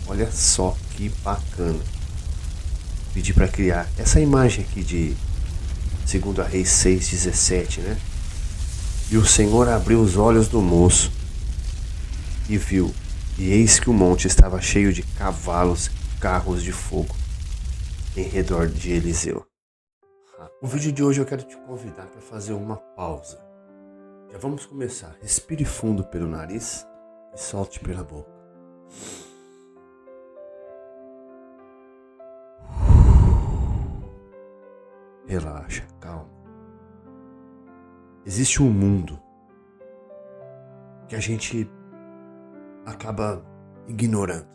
Olha só que bacana. Pedi para criar essa imagem aqui de 2 Reis 6:17, né? E o Senhor abriu os olhos do moço e viu, e eis que o monte estava cheio de cavalos e carros de fogo em redor de Eliseu. No vídeo de hoje eu quero te convidar para fazer uma pausa. Já vamos começar. Respire fundo pelo nariz e solte pela boca. Relaxa, calma. Existe um mundo que a gente acaba ignorando.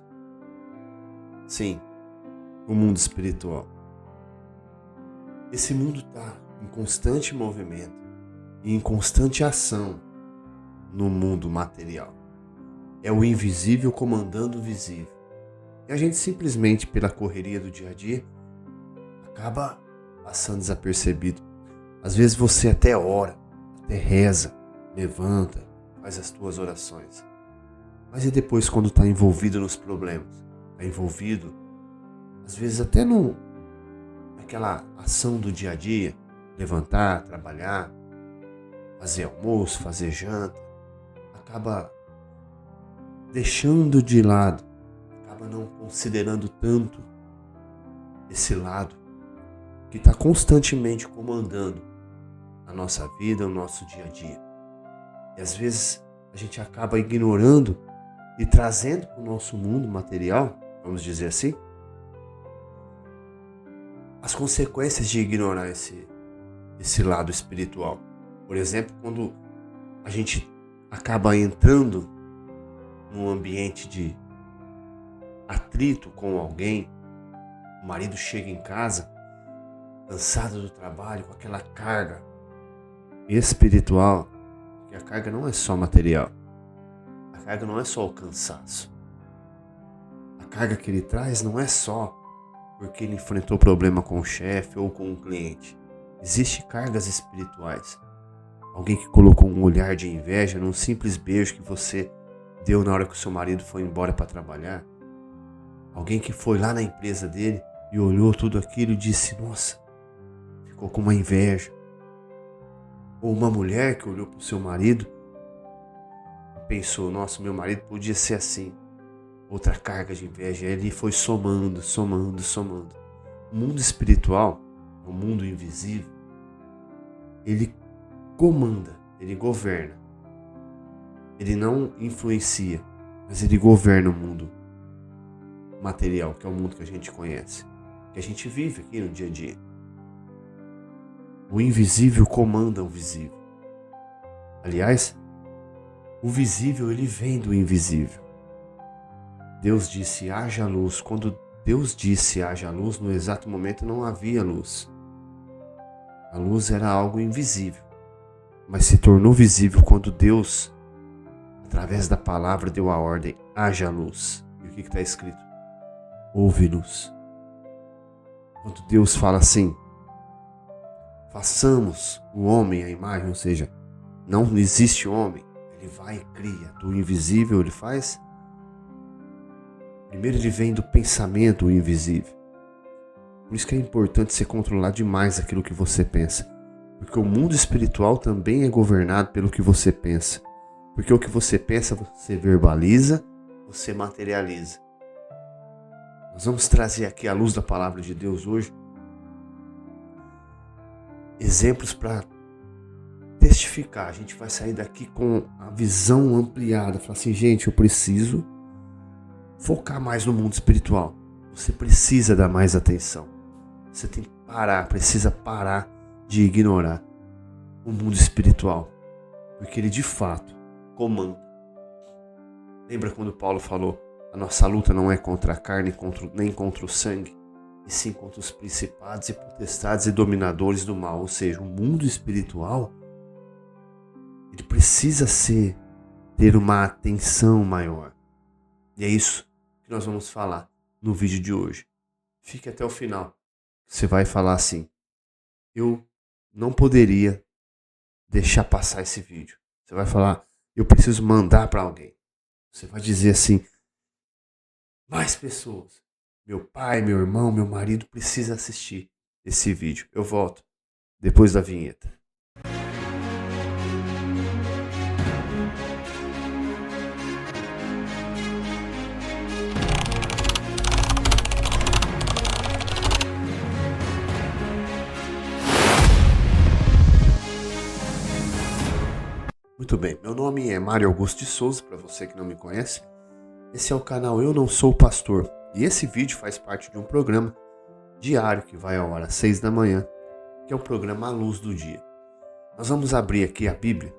Sim, o mundo espiritual. Esse mundo está em constante movimento e em constante ação no mundo material. É o invisível comandando o visível. E a gente simplesmente, pela correria do dia a dia, acaba passando desapercebido. Às vezes você até ora, até reza, levanta, faz as tuas orações. Mas e depois quando está envolvido nos problemas? Está envolvido, às vezes até naquela ação do dia a dia, levantar, trabalhar, fazer almoço, fazer janta, acaba deixando de lado, acaba não considerando tanto esse lado que está constantemente comandando a nossa vida, o nosso dia a dia. E às vezes a gente acaba ignorando e trazendo para o nosso mundo material, vamos dizer assim, as consequências de ignorar esse lado espiritual. Por exemplo, quando a gente acaba entrando num ambiente de atrito com alguém, o marido chega em casa cansado do trabalho, com aquela carga espiritual, porque a carga não é só material, a carga não é só o cansaço, a carga que ele traz não é só porque ele enfrentou problema com o chefe ou com o cliente. Existem cargas espirituais. Alguém que colocou um olhar de inveja num simples beijo que você deu na hora que o seu marido foi embora para trabalhar. Alguém que foi lá na empresa dele e olhou tudo aquilo e disse, nossa, ficou com uma inveja. Ou uma mulher que olhou para o seu marido e pensou, nossa, meu marido podia ser assim. Outra carga de inveja. Ele foi somando. O mundo espiritual, o mundo invisível, ele comanda, ele governa. Ele não influencia, mas ele governa o mundo material, que é o mundo que a gente conhece, que a gente vive aqui no dia a dia. O invisível comanda o visível. Aliás, o visível ele vem do invisível. Deus disse, haja luz. Quando Deus disse, haja luz, no exato momento não havia luz. A luz era algo invisível, mas se tornou visível quando Deus, através da palavra, deu a ordem, haja luz. E o que está escrito? Houve luz. Quando Deus fala assim, façamos o homem à imagem, ou seja, não existe homem, ele vai e cria. Do invisível ele faz. Primeiro ele vem do pensamento invisível. Por isso que é importante você controlar demais aquilo que você pensa. Porque o mundo espiritual também é governado pelo que você pensa. Porque o que você pensa, você verbaliza, você materializa. Nós vamos trazer aqui à luz da palavra de Deus hoje exemplos para testificar. A gente vai sair daqui com a visão ampliada. Falar assim, gente, eu preciso focar mais no mundo espiritual. Você precisa dar mais atenção. Você tem que precisa parar de ignorar o mundo espiritual. Porque ele de fato comanda. Lembra quando Paulo falou, a nossa luta não é contra a carne, nem contra o sangue, e sim contra os principados e potestades e dominadores do mal. Ou seja, o mundo espiritual, ele precisa ter uma atenção maior. E é isso que nós vamos falar no vídeo de hoje. Fique até o final. Você vai falar assim, eu não poderia deixar passar esse vídeo. Você vai falar, eu preciso mandar para alguém. Você vai dizer assim, mais pessoas. Meu pai, meu irmão, meu marido precisa assistir esse vídeo. Eu volto depois da vinheta. Muito bem, meu nome é Mário Augusto de Souza, para você que não me conhece. Esse é o canal Eu Não Sou Pastor e esse vídeo faz parte de um programa diário que vai ao ar às 6 da manhã, que é o programa A Luz do Dia. Nós vamos abrir aqui a Bíblia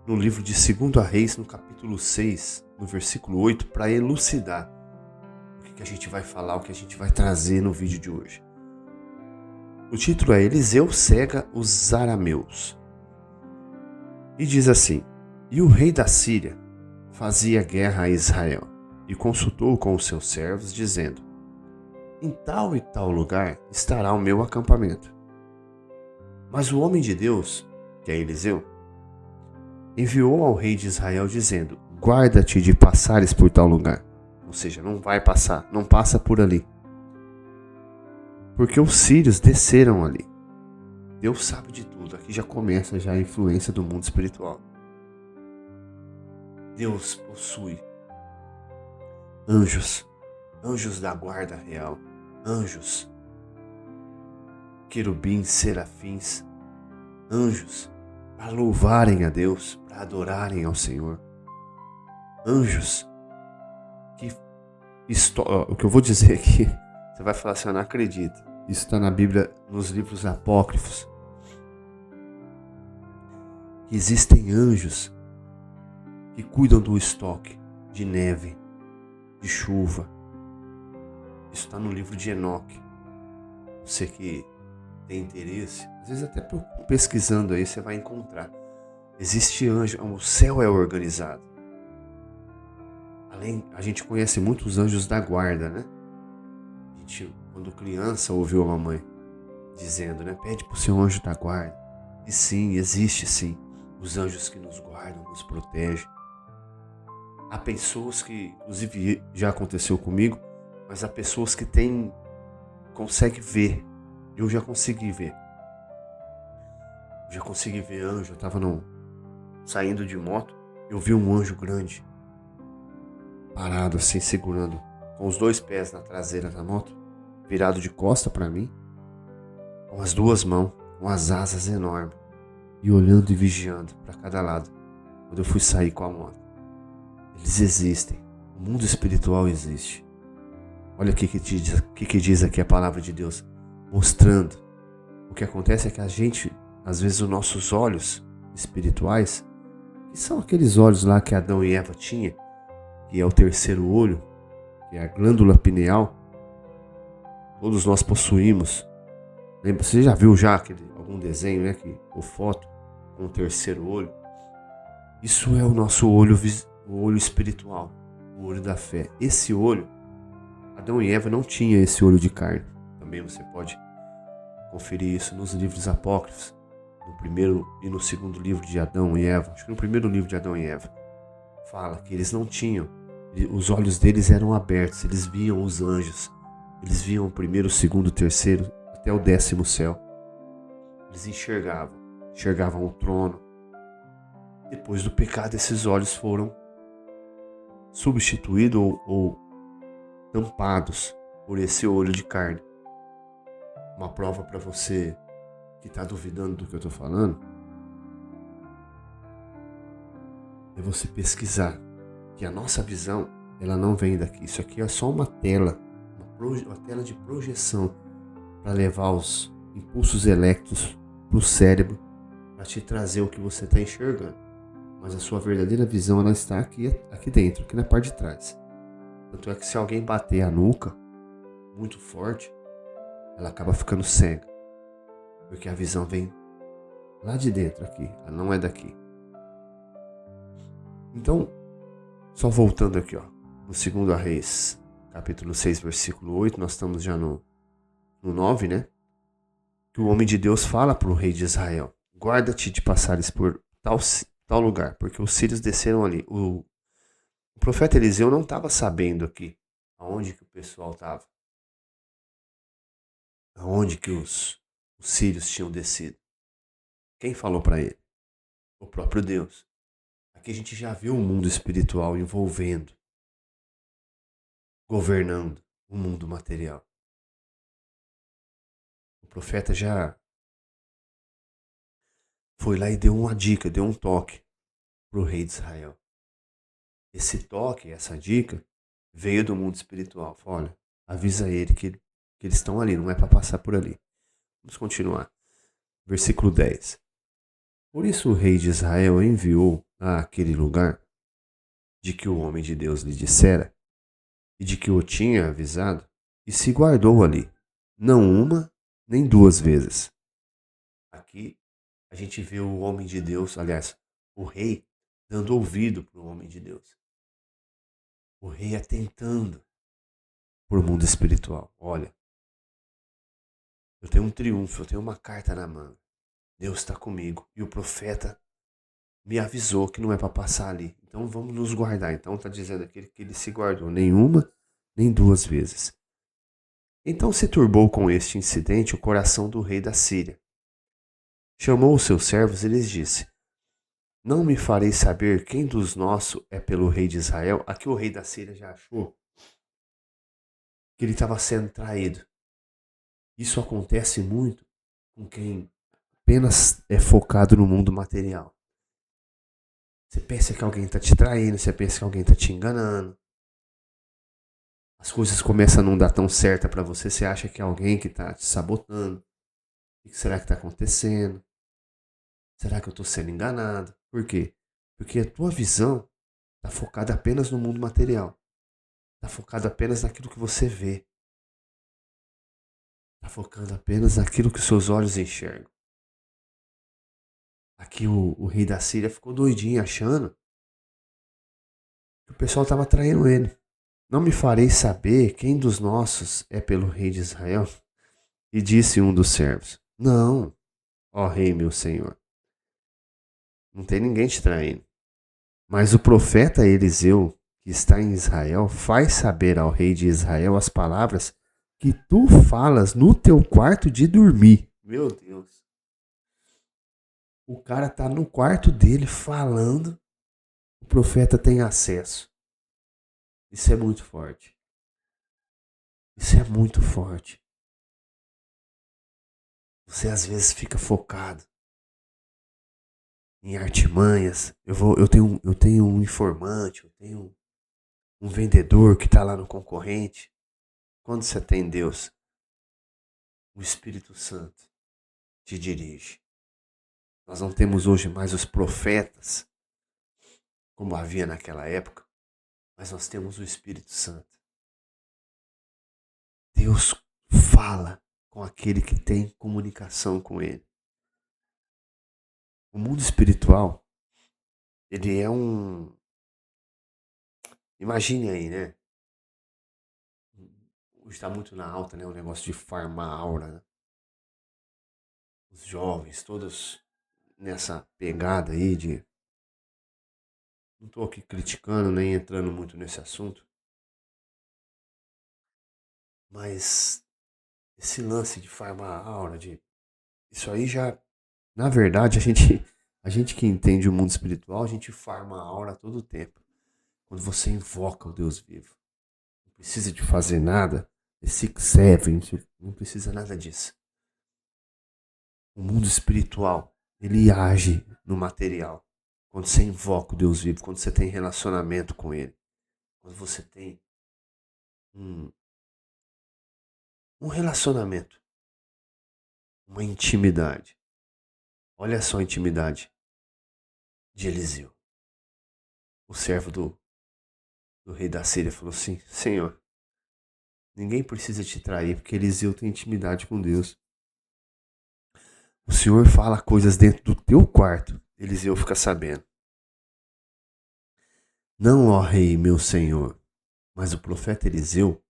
no livro de 2 Reis, no capítulo 6, no versículo 8, para elucidar o que a gente vai falar, o que a gente vai trazer no vídeo de hoje. O título é Eliseu cega os arameus. E diz assim: E o rei da Síria fazia guerra a Israel, e consultou com os seus servos, dizendo: Em tal e tal lugar estará o meu acampamento. Mas o homem de Deus, que é Eliseu, enviou ao rei de Israel, dizendo: Guarda-te de passares por tal lugar. Ou seja, não vai passar, não passa por ali. Porque os sírios desceram ali. Deus sabe de tudo. Aqui já começa já a influência do mundo espiritual. Deus possui anjos, anjos da guarda real, anjos, querubins, serafins, anjos para louvarem a Deus, para adorarem ao Senhor. Anjos que, o que eu vou dizer aqui, você vai falar assim, eu não acredito. Isso está na Bíblia, nos livros apócrifos. Existem anjos que cuidam do estoque de neve, de chuva. Isso está no livro de Enoque. Você que tem interesse, às vezes até pesquisando aí você vai encontrar. Existe anjo, o céu é organizado. Além, a gente conhece muitos anjos da guarda, né? A gente, quando criança, ouviu a mamãe dizendo, né? Pede para o seu anjo da guarda. E sim, existe sim. Os anjos que nos guardam, nos protegem. Há pessoas que, inclusive já aconteceu comigo, mas há pessoas que conseguem ver. Eu já consegui ver. Já consegui ver anjo. Eu estava saindo de moto, eu vi um anjo grande, parado assim, segurando, com os 2 pés na traseira da moto, virado de costa para mim, com as 2 mãos, com as asas enormes, e olhando e vigiando para cada lado, quando eu fui sair com a moto. Eles existem, o mundo espiritual existe. Olha o que diz aqui a palavra de Deus, mostrando. O que acontece é que a gente, às vezes os nossos olhos espirituais, que são aqueles olhos lá que Adão e Eva tinham, que é o terceiro olho, que é a glândula pineal, todos nós possuímos. Lembra? Você já viu algum desenho, né, ou foto com o terceiro olho? Isso é o nosso olho, o olho espiritual, o olho da fé. Esse olho, Adão e Eva não tinham esse olho de carne. Também você pode conferir isso nos livros apócrifos, no primeiro e no segundo livro de Adão e Eva. Acho que no primeiro livro de Adão e Eva fala que eles não tinham, os olhos deles eram abertos, eles viam os anjos, eles viam o primeiro, o segundo, o terceiro, até o 10º céu. Eles enxergavam o trono. Depois do pecado, esses olhos foram substituídos ou tampados por esse olho de carne. Uma prova para você que está duvidando do que eu estou falando é você pesquisar que a nossa visão, ela não vem daqui. Isso aqui é só uma tela, uma tela de projeção para levar os impulsos elétricos para o cérebro, para te trazer o que você está enxergando. Mas a sua verdadeira visão, ela está aqui dentro, aqui na parte de trás. Tanto é que se alguém bater a nuca muito forte, ela acaba ficando cega, porque a visão vem lá de dentro aqui, ela não é daqui. Então, só voltando aqui, ó, no 2 Reis, capítulo 6, versículo 8, nós estamos já no 9, né? Que o homem de Deus fala para o rei de Israel: guarda-te de passares por tal lugar, porque os sírios desceram ali. O profeta Eliseu não estava sabendo aqui aonde que o pessoal estava, aonde que os sírios tinham descido. Quem falou para ele? O próprio Deus. Aqui a gente já viu o mundo espiritual envolvendo, governando o mundo material. O profeta já foi lá e deu uma dica, deu um toque para o rei de Israel. Esse toque, essa dica, veio do mundo espiritual. Olha, avisa ele que eles estão ali, não é para passar por ali. Vamos continuar. Versículo 10. Por isso o rei de Israel enviou àquele lugar de que o homem de Deus lhe dissera e de que o tinha avisado, e se guardou ali, não uma nem duas vezes. Aqui a gente vê o homem de Deus, aliás, o rei dando ouvido para o homem de Deus. O rei atentando para o mundo espiritual. Olha, eu tenho um triunfo, eu tenho uma carta na mão. Deus está comigo. E o profeta me avisou que não é para passar ali. Então vamos nos guardar. Então está dizendo aqui que ele se guardou nenhuma nem duas vezes. Então se turbou com este incidente o coração do rei da Síria. Chamou os seus servos e lhes disse: Não me farei saber quem dos nossos é pelo rei de Israel? Aqui o rei da Síria já achou que ele estava sendo traído. Isso acontece muito com quem apenas é focado no mundo material. Você pensa que alguém está te traindo, você pensa que alguém está te enganando. As coisas começam a não dar tão certa para você, você acha que é alguém que está te sabotando. O que será que está acontecendo? Será que eu estou sendo enganado? Por quê? Porque a tua visão está focada apenas no mundo material. Está focada apenas naquilo que você vê. Está focando apenas naquilo que seus olhos enxergam. Aqui o rei da Síria ficou doidinho achando que o pessoal estava traindo ele. Não me farei saber quem dos nossos é pelo rei de Israel? E disse um dos servos: Não, ó rei meu senhor, não tem ninguém te traindo. Mas o profeta Eliseu, que está em Israel, faz saber ao rei de Israel as palavras que tu falas no teu quarto de dormir. Meu Deus. O cara tá no quarto dele falando, o profeta tem acesso. Isso é muito forte. Isso é muito forte. Você às vezes fica focado em artimanhas. Eu tenho um informante, eu tenho um vendedor que está lá no concorrente. Quando você tem Deus, o Espírito Santo te dirige. Nós não temos hoje mais os profetas, como havia naquela época, mas nós temos o Espírito Santo. Deus fala com aquele que tem comunicação com ele. O mundo espiritual, ele é um... Imagine aí, né? Hoje está muito na alta, né? O negócio de farmar aura, né? Os jovens, todos nessa pegada aí de... Não estou aqui criticando, nem entrando muito nesse assunto. Mas esse lance de farmar aura, isso aí já... Na verdade, a gente que entende o mundo espiritual, a gente farma a aura todo o tempo. Quando você invoca o Deus vivo. Não precisa de fazer nada. Esse serve, não precisa nada disso. O mundo espiritual, ele age no material. Quando você invoca o Deus vivo, quando você tem relacionamento com ele. Quando você tem um relacionamento. Uma intimidade. Olha só a intimidade de Eliseu. O servo do rei da Síria falou assim: Senhor, ninguém precisa te trair, porque Eliseu tem intimidade com Deus. O Senhor fala coisas dentro do teu quarto, Eliseu fica sabendo. Não, ó rei, meu senhor, mas o profeta Eliseu,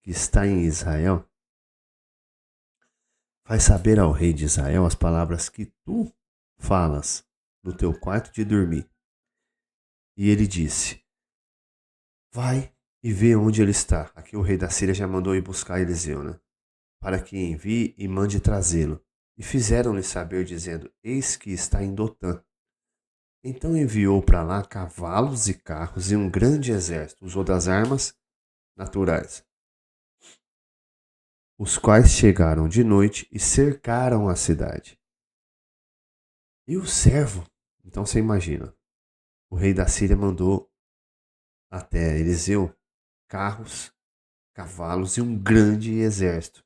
que está em Israel, faz saber ao rei de Israel as palavras que tu falas no teu quarto de dormir. E ele disse: vai e vê onde ele está. Aqui o rei da Síria já mandou ir buscar Eliseu, né? Para que envie e mande trazê-lo. E fizeram-lhe saber, dizendo: Eis que está em Dotã. Então enviou para lá cavalos e carros e um grande exército. Usou das armas naturais, os quais chegaram de noite e cercaram a cidade. E o servo, então você imagina, o rei da Síria mandou até Eliseu carros, cavalos e um grande exército.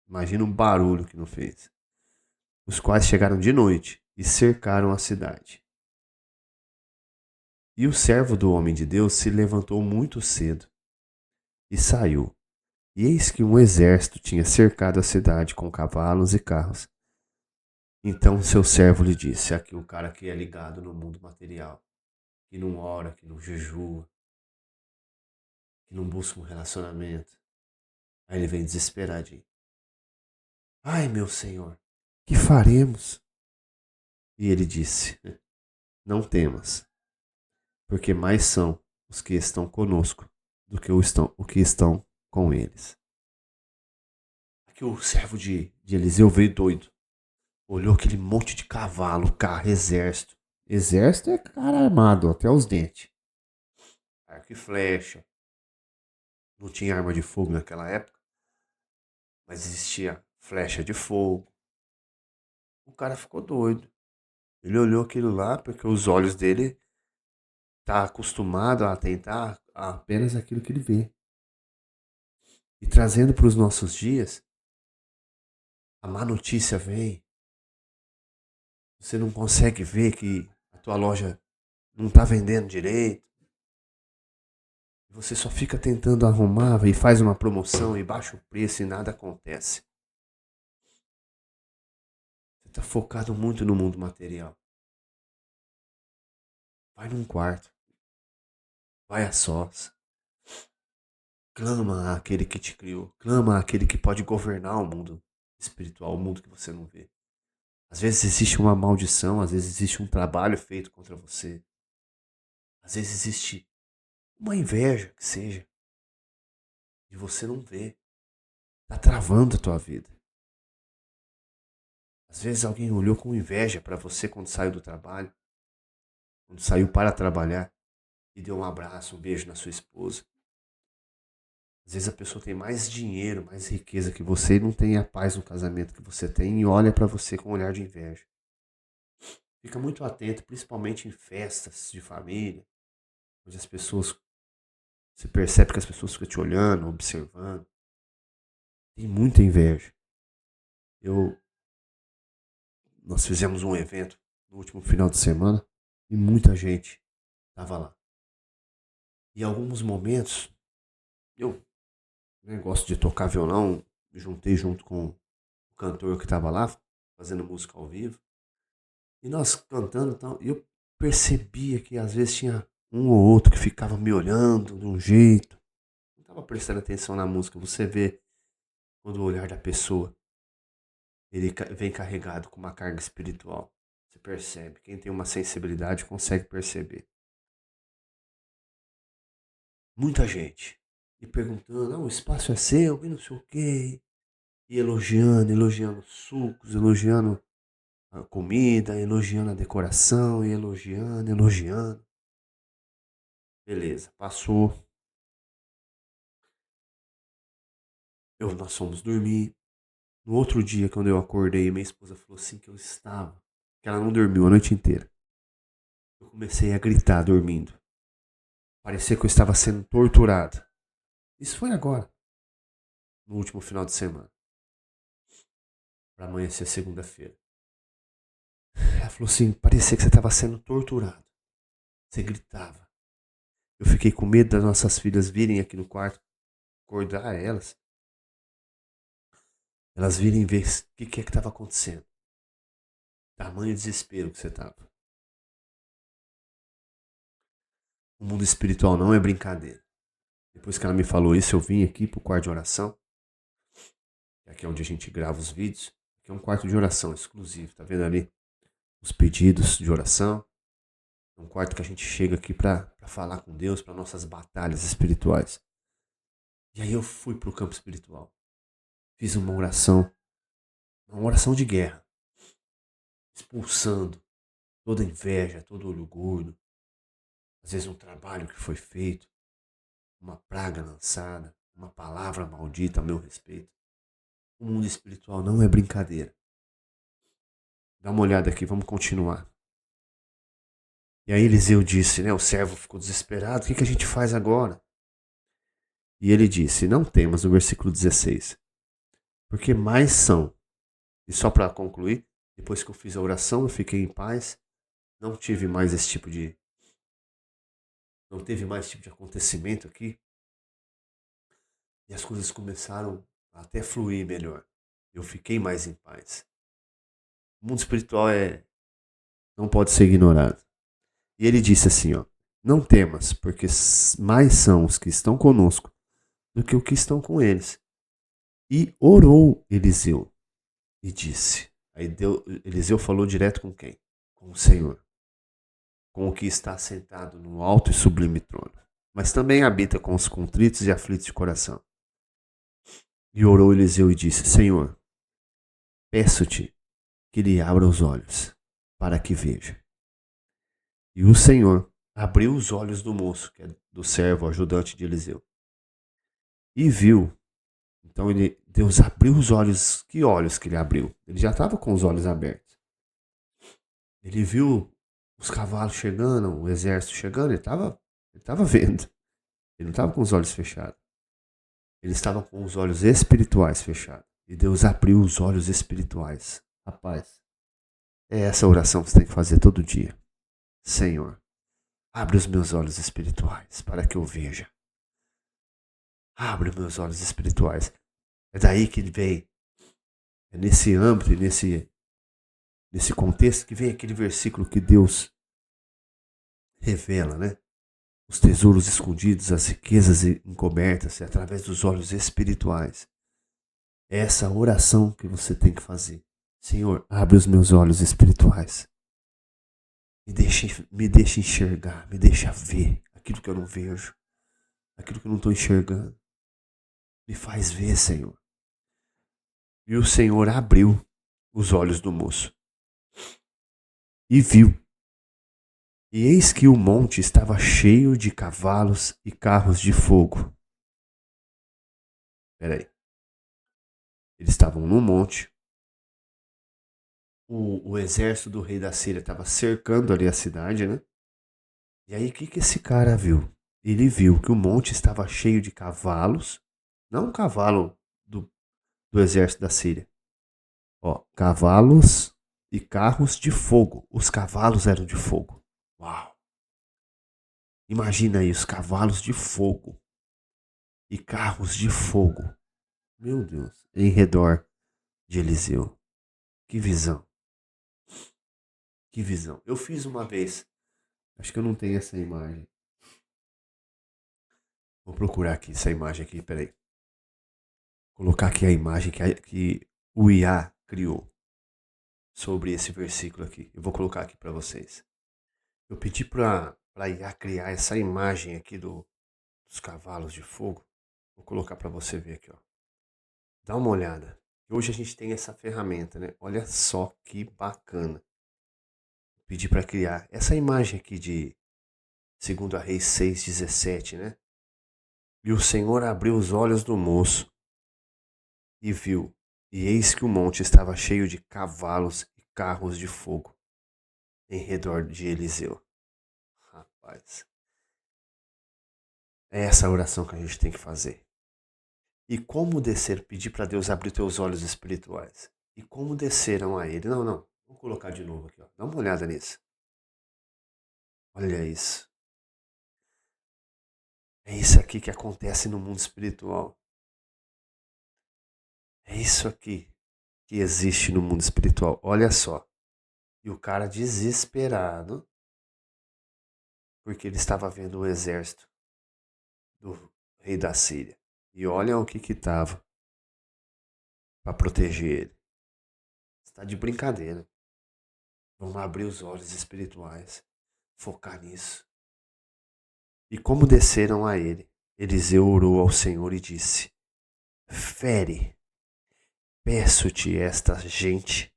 Imagina o barulho que não fez. Os quais chegaram de noite e cercaram a cidade. E o servo do homem de Deus se levantou muito cedo e saiu. E eis que um exército tinha cercado a cidade com cavalos e carros. Então seu servo lhe disse: aqui o cara que é ligado no mundo material, que não ora, que não jejua, que não busca um relacionamento. Aí ele vem desesperadinho. Ai, meu senhor, que faremos? E ele disse: não temas, porque mais são os que estão conosco do que o que estão com eles. Aqui o servo de Eliseu veio doido. Olhou aquele monte de cavalo, carro, exército. Exército é cara armado até os dentes. Arco e flecha. Não tinha arma de fogo naquela época, mas existia flecha de fogo. O cara ficou doido. Ele olhou aquilo lá porque os olhos dele tá acostumado a tentar apenas aquilo que ele vê. E trazendo para os nossos dias, a má notícia vem. Você não consegue ver que a tua loja não está vendendo direito. Você só fica tentando arrumar e faz uma promoção e baixa o preço e nada acontece. Você está focado muito no mundo material. Vai num quarto. Vai a sós. Clama àquele que te criou. Clama àquele que pode governar o mundo espiritual, o mundo que você não vê. Às vezes existe uma maldição, às vezes existe um trabalho feito contra você. Às vezes existe uma inveja que seja. E você não vê. Está travando a tua vida. Às vezes alguém olhou com inveja para você quando saiu do trabalho, quando saiu para trabalhar e deu um abraço, um beijo na sua esposa. Às vezes a pessoa tem mais dinheiro, mais riqueza que você e não tem a paz no casamento que você tem e olha para você com um olhar de inveja. Fica muito atento, principalmente em festas de família, onde as pessoas, você percebe que as pessoas ficam te olhando, observando. Tem muita inveja. Nós fizemos um evento no último final de semana e muita gente estava lá. E em alguns momentos, eu gosto de tocar violão, me juntei junto com o cantor que estava lá, fazendo música ao vivo. E nós cantando, então, eu percebia que às vezes tinha um ou outro que ficava me olhando de um jeito. Não estava prestando atenção na música. Você vê quando o olhar da pessoa ele vem carregado com uma carga espiritual. Você percebe. Quem tem uma sensibilidade consegue perceber. Muita gente. E perguntando, o espaço é seu, e não sei o quê. E elogiando sucos, elogiando a comida, elogiando a decoração, e elogiando. Beleza, passou. Nós fomos dormir. No outro dia, quando eu acordei, minha esposa falou assim que eu estava, que ela não dormiu a noite inteira. Eu comecei a gritar dormindo. Parecia que eu estava sendo torturado. Isso foi agora, no último final de semana, para amanhecer segunda-feira. Ela falou assim, parecia que você estava sendo torturado. Você gritava. Eu fiquei com medo das nossas filhas virem aqui no quarto, acordar elas. Elas virem ver o que é que estava acontecendo. Tamanho desespero que você estava. O mundo espiritual não é brincadeira. Depois que ela me falou isso, eu vim aqui pro quarto de oração. Aqui é onde a gente grava os vídeos. Aqui é um quarto de oração exclusivo. Tá vendo ali? Os pedidos de oração. É um quarto que a gente chega aqui para falar com Deus, para nossas batalhas espirituais. E aí eu fui para o campo espiritual. Fiz uma oração de guerra, expulsando toda inveja, todo orgulho, às vezes um trabalho que foi feito, uma praga lançada, uma palavra maldita a meu respeito. O mundo espiritual não é brincadeira. Dá uma olhada aqui, vamos continuar. E aí Eliseu disse, né? O servo ficou desesperado, o que a gente faz agora? E ele disse, não temas, no versículo 16, porque mais são. E só para concluir, depois que eu fiz a oração, eu fiquei em paz, não tive mais esse tipo de... Não teve mais esse tipo de acontecimento aqui. E as coisas começaram a até fluir melhor. Eu fiquei mais em paz. O mundo espiritual não pode ser ignorado. E ele disse assim, ó, não temas, porque mais são os que estão conosco do que os que estão com eles. E orou Eliseu e disse. Eliseu falou direto com quem? Com o Senhor. Com o que está sentado no alto e sublime trono. Mas também habita com os contritos e aflitos de coração. E orou Eliseu e disse, Senhor, peço-te que lhe abra os olhos, para que veja. E o Senhor abriu os olhos do moço, que é do servo, ajudante de Eliseu. E viu. Então Deus abriu os olhos. Que olhos que ele abriu? Ele já estava com os olhos abertos. Ele viu os cavalos chegando, o exército chegando, ele estava vendo. Ele não estava com os olhos fechados. Ele estava com os olhos espirituais fechados. E Deus abriu os olhos espirituais. Rapaz, é essa oração que você tem que fazer todo dia. Senhor, abre os meus olhos espirituais para que eu veja. Abre os meus olhos espirituais. É daí que ele vem. É nesse âmbito, nesse contexto que vem aquele versículo que Deus revela, né? Os tesouros escondidos, as riquezas encobertas, é através dos olhos espirituais. É essa oração que você tem que fazer. Senhor, abre os meus olhos espirituais. Me deixa enxergar, me deixa ver aquilo que eu não vejo, aquilo que eu não estou enxergando. Me faz ver, Senhor. E o Senhor abriu os olhos do moço e viu. E eis que o monte estava cheio de cavalos e carros de fogo. Peraí. Eles estavam no monte. O exército do rei da Síria estava cercando ali a cidade, né? E aí o que esse cara viu? Ele viu que o monte estava cheio de cavalos. Não um cavalo do exército da Síria. Ó, cavalos e carros de fogo. Os cavalos eram de fogo. Uau! Imagina aí, os cavalos de fogo e carros de fogo. Meu Deus, em redor de Eliseu. Que visão. Que visão. Eu fiz uma vez. Acho que eu não tenho essa imagem. Vou procurar aqui essa imagem aqui, peraí. Colocar aqui a imagem que o IA criou sobre esse versículo aqui. Eu vou colocar aqui para vocês. Eu pedi para IA criar essa imagem aqui dos cavalos de fogo. Vou colocar para você ver aqui, ó. Dá uma olhada. Hoje a gente tem essa ferramenta, né? Olha só que bacana. Pedi para criar essa imagem aqui de 2 Reis 6:17, né? E o Senhor abriu os olhos do moço e viu, e eis que o monte estava cheio de cavalos e carros de fogo em redor de Eliseu. Rapaz, é essa a oração que a gente tem que fazer. E como descer? Pedir para Deus abrir teus olhos espirituais. E como desceram a ele? Não, não. Vamos colocar de novo aqui, ó. Dá uma olhada nisso. Olha isso. É isso aqui que acontece no mundo espiritual. É isso aqui que existe no mundo espiritual. Olha só. E o cara desesperado, porque ele estava vendo o exército do rei da Síria. E olha o que estava para proteger ele. Está de brincadeira. Vamos abrir os olhos espirituais. focar nisso. E como desceram a ele, Eliseu orou ao Senhor e disse: fere, peço-te esta gente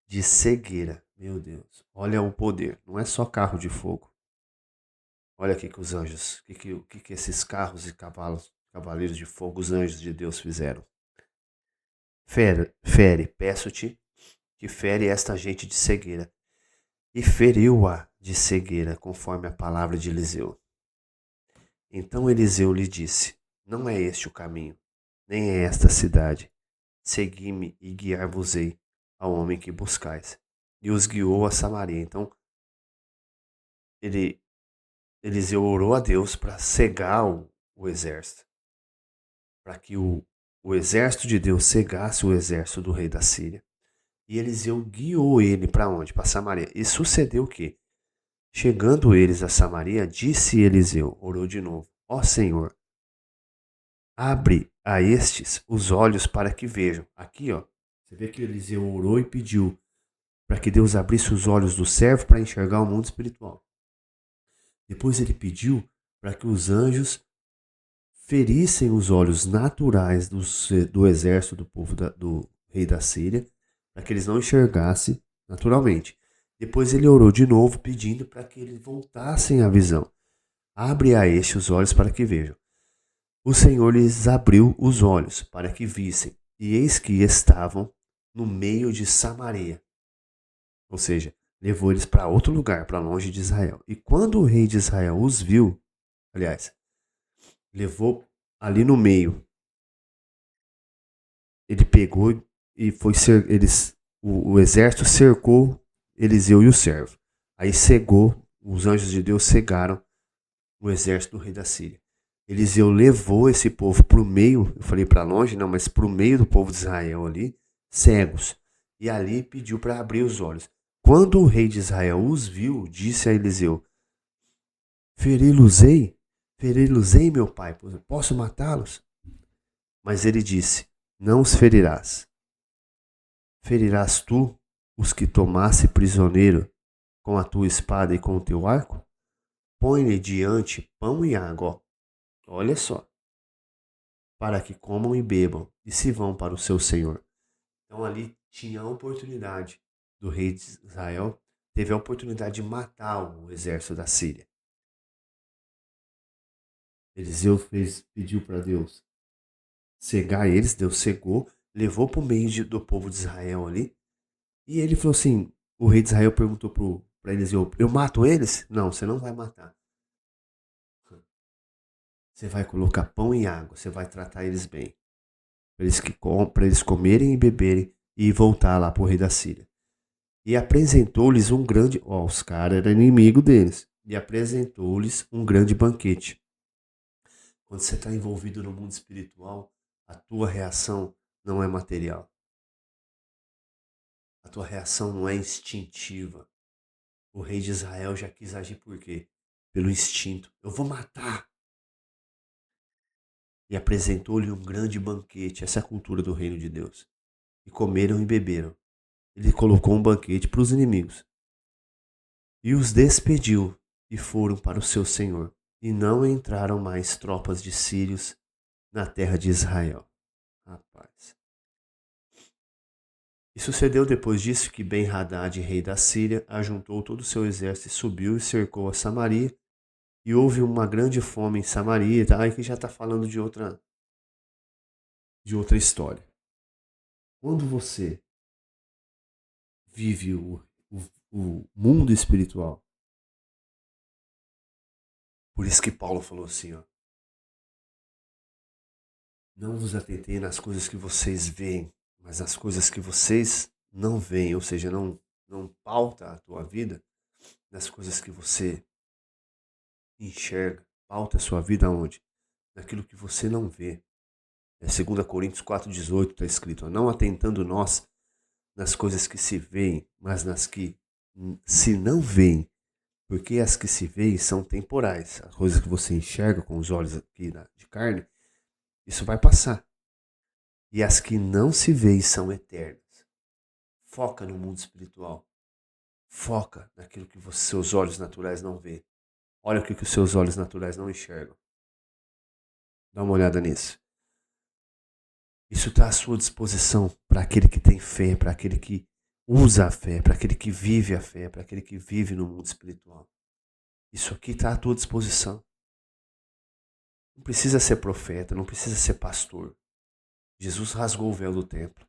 de cegueira. Meu Deus, olha o poder, não é só carro de fogo. Olha aqui que os anjos, o que esses carros e cavaleiros de fogo, os anjos de Deus fizeram. Fere, peço-te que fere esta gente de cegueira. E feriu-a de cegueira, conforme a palavra de Eliseu. Então Eliseu lhe disse: não é este o caminho, nem é esta a cidade. Segui-me e guiar-vos-ei ao homem que buscais. E os guiou a Samaria. Então Eliseu orou a Deus para cegar o exército, para que o exército de Deus cegasse o exército do rei da Síria. E Eliseu guiou ele para onde? Para Samaria. E sucedeu o quê? Chegando eles a Samaria, disse Eliseu, orou de novo: ó Senhor, abre a estes os olhos para que vejam. Aqui, ó, você vê que Eliseu orou e pediu para que Deus abrisse os olhos do servo para enxergar o mundo espiritual. Depois ele pediu para que os anjos ferissem os olhos naturais do exército do povo do rei da Síria, para que eles não enxergassem naturalmente. Depois ele orou de novo, pedindo para que eles voltassem à visão. Abre a este os olhos para que vejam. O Senhor lhes abriu os olhos para que vissem, e eis que estavam no meio de Samaria. Ou seja, levou eles para outro lugar, para longe de Israel. E quando o rei de Israel os viu, aliás, levou ali no meio, ele pegou e foi o exército cercou Eliseu e o servo. Aí cegou, os anjos de Deus cegaram o exército do rei da Síria. Eliseu levou esse povo para o meio, eu falei para longe, não, mas para o meio do povo de Israel ali, cegos. E ali pediu para abrir os olhos. Quando o rei de Israel os viu, disse a Eliseu: feri-los-ei, meu pai, posso matá-los? Mas ele disse: não os ferirás. Ferirás tu os que tomasse prisioneiro com a tua espada e com o teu arco? Põe-lhe diante pão e água. Olha só. Para que comam e bebam e se vão para o seu senhor. Então ali tinha a oportunidade do rei de Israel, teve a oportunidade de matar o exército da Síria. Eliseu pediu para Deus cegar eles, Deus cegou, levou para o meio do povo de Israel ali. E ele falou assim, o rei de Israel perguntou para Eliseu: eu mato eles? Não, você não vai matar. Você vai colocar pão e água, você vai tratar eles bem. Para eles comerem e beberem e voltar lá para o rei da Síria. E apresentou-lhes um grande... os caras eram inimigos deles. E apresentou-lhes um grande banquete. Quando você está envolvido no mundo espiritual, a tua reação não é material. A tua reação não é instintiva. O rei de Israel já quis agir por quê? Pelo instinto. Eu vou matar. E apresentou-lhe um grande banquete. Essa é a cultura do reino de Deus. E comeram e beberam. Ele colocou um banquete para os inimigos. E os despediu e foram para o seu senhor. E não entraram mais tropas de sírios na terra de Israel. Rapaz. E sucedeu depois disso que Ben-Hadad, rei da Síria, ajuntou todo o seu exército e subiu e cercou a Samaria. E houve uma grande fome em Samaria. Tá? Aí que já está falando de outra história. Quando você vive o mundo espiritual, por isso que Paulo falou assim, ó: não vos atentei nas coisas que vocês veem, mas nas coisas que vocês não veem, ou seja, não pauta a tua vida nas coisas que você enxerga. Pauta a sua vida aonde? Naquilo que você não vê. É 2 Coríntios 4,18 está escrito: ó, não atentando nós nas coisas que se veem, mas nas que se não veem, porque as que se veem são temporais. As coisas que você enxerga com os olhos aqui de carne, isso vai passar. E as que não se veem são eternas. Foca no mundo espiritual. Foca naquilo que seus olhos naturais não vê. Olha o que os seus olhos naturais não enxergam. Dá uma olhada nisso. Isso está à sua disposição para aquele que tem fé, para aquele que usa a fé, para aquele que vive a fé, para aquele que vive no mundo espiritual. Isso aqui está à tua disposição. Não precisa ser profeta, não precisa ser pastor. Jesus rasgou o véu do templo.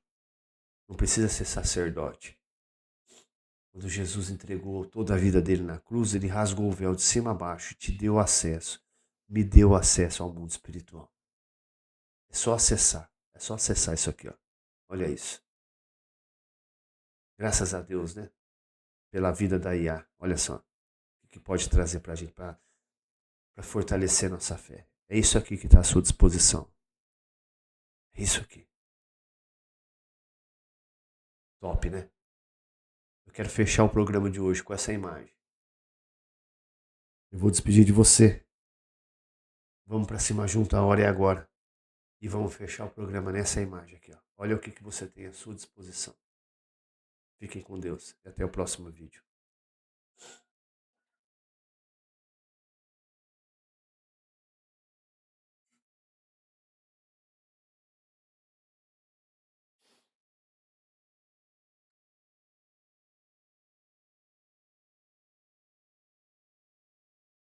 Não precisa ser sacerdote. Quando Jesus entregou toda a vida dele na cruz, ele rasgou o véu de cima a baixo e te deu acesso, me deu acesso ao mundo espiritual. É só acessar isso aqui, ó. Olha isso. Graças a Deus, né? Pela vida da IA. Olha só, o que pode trazer para a gente, para fortalecer nossa fé. É isso aqui que está à sua disposição. É isso aqui. Top, né? Eu quero fechar o programa de hoje com essa imagem. Eu vou despedir de você. Vamos para cima junto, a hora é agora. E vamos fechar o programa nessa imagem aqui, ó. Olha o que você tem à sua disposição. Fiquem com Deus e até o próximo vídeo.